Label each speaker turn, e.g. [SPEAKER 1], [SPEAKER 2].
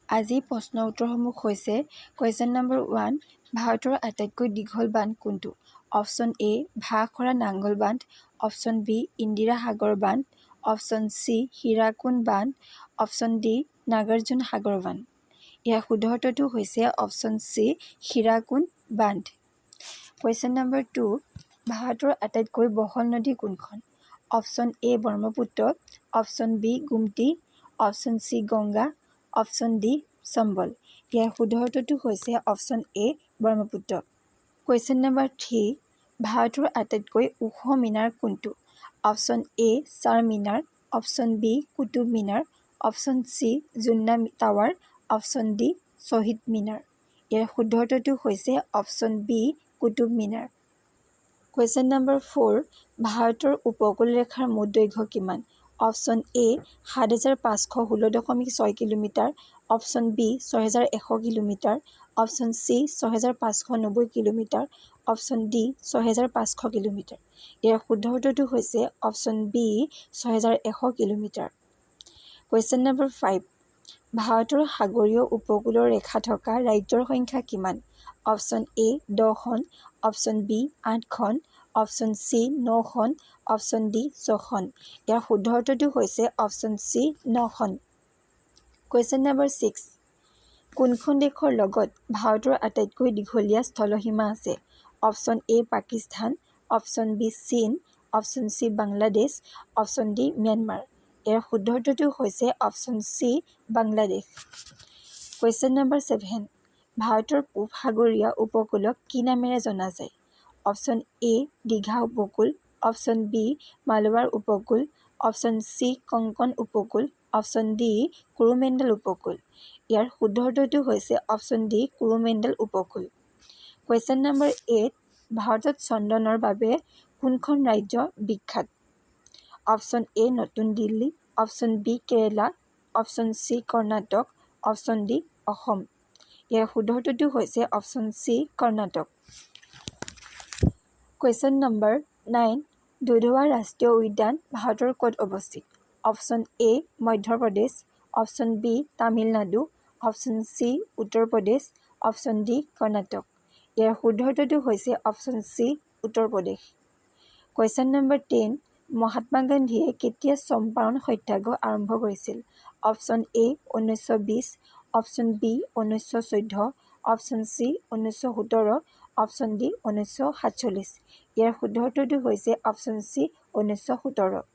[SPEAKER 1] আজি প্ৰশ্নৰ উত্তৰসমূহ হৈছে কুৱেশ্যন নম্বৰ 1 ভাৰতৰ আটাইতকৈ দীঘল বান্ধ কোনটো? অপশ্যন এ ভাখৰা নাংগল বান্ধ, অপশ্যন বি ইন্দিৰা সাগৰ বান্ধ, অপশ্যন চি হীৰাকুণ্ড বান্ধ, অপশ্যন ডি নাগাৰ্জুন সাগৰ বান্ধ। ইয়াৰ শুদ্ধ উত্তৰটো হৈছে অপশ্যন চি হীৰাকুণ্ড বান্ধ। কুৱেশ্যন নম্বৰ 2 ভাৰতৰ আটাইতকৈ বহল নদী কোনখন? Option A Brahmaputra, option B Gomti, option C Ganga, option D Chambal. ইয়াৰ শুদ্ধ উত্তৰটো হৈছে option A Brahmaputra. Question number 3 ভাৰতৰ আটাইতকৈ ওখ মিনাৰ কোনটো? Option A Char Minar, option B Qutub Minar, option C জুন্না tower, option D Shaheed Minar. ইয়াৰ শুদ্ধ উত্তৰটো হৈছে option B Qutub Minar. Question number 4 ভাৰতৰ উপকূল ৰেখাৰ মুঠ দৈৰ্ঘ্য কিমান? অপশ্যন এ ৭৫১৬.৬ kilometre, option B ৬১০০ kilometre, option C ৬৫৯০ kilometre, option D ৬৫০০ kilometre. ইয়াৰ শুদ্ধ উত্তৰটো হৈছে option B ৬১০০ kilometre. Question number 5 ভাৰতৰ সাগৰীয় উপকূলৰ ৰেখা থকা ৰাজ্যৰ সংখ্যা কিমান? অপশ্যন এ 10খন, অপশ্যন বি 8খন, অপশ্যন চি 9খন, অপশ্যন ডি 6খন। ইয়াৰ শুদ্ধ উত্তৰটো হৈছে অপশ্যন চি 9খন। কুৱেশ্যন নম্বৰ 6 কোনখন দেশৰ লগত ভাৰতৰ আটাইতকৈ দীঘলীয়া স্থলসীমা আছে? Option A Pakistan, option B চীন, option C Bangladesh, option D Myanmar. ইয়াৰ শুদ্ধ উত্তৰটো হৈছে option C Bangladesh. Question number 7 ভাৰতৰ পূব সাগৰীয় উপকূলক কি নামেৰে জনা যায়? অপশ্যন এ দীঘা উপকূল, অপশ্যন বি মালৱাৰ উপকূল, অপশ্যন চি কংকন উপকূল, অপশ্যন ডি কুৰুমেণ্ডল উপকূল। ইয়াৰ শুদ্ধ উত্তৰটো হৈছে অপশ্যন ডি কুৰুমেণ্ডল উপকূল। কুৱেশ্যন নম্বৰ 8 ভাৰতত চন্দনৰ বাবে কোনখন ৰাজ্য বিখ্যাত? অপশ্যন এ নতুন Delhi, option B Kerala, option C Karnataka, option D Assam. ইয়াৰ শুদ্ধ উত্তৰটো হৈছে option C Karnataka. Question number 9 Dudhwa ৰাষ্ট্ৰীয় উদ্যান ভাৰতৰ ক'ত অৱস্থিত? Option A Madhya Pradesh, option B Tamil Nadu, option C Uttar Pradesh, option D Karnataka. ইয়াৰ শুদ্ধ উত্তৰটো হৈছে অপশ্যন চি উত্তৰ প্ৰদেশ। কুৱেশ্যন নম্বৰ 10 মহাত্মা গান্ধীয়ে কেতিয়া চম্পাৰণ সত্যাগ্ৰহ আৰম্ভ কৰিছিল? Option A 1920, option B 1914, option C 1917, option D 1947। ইয়াৰ শুদ্ধ উত্তৰটো হৈছে অপশ্যন চি 1917।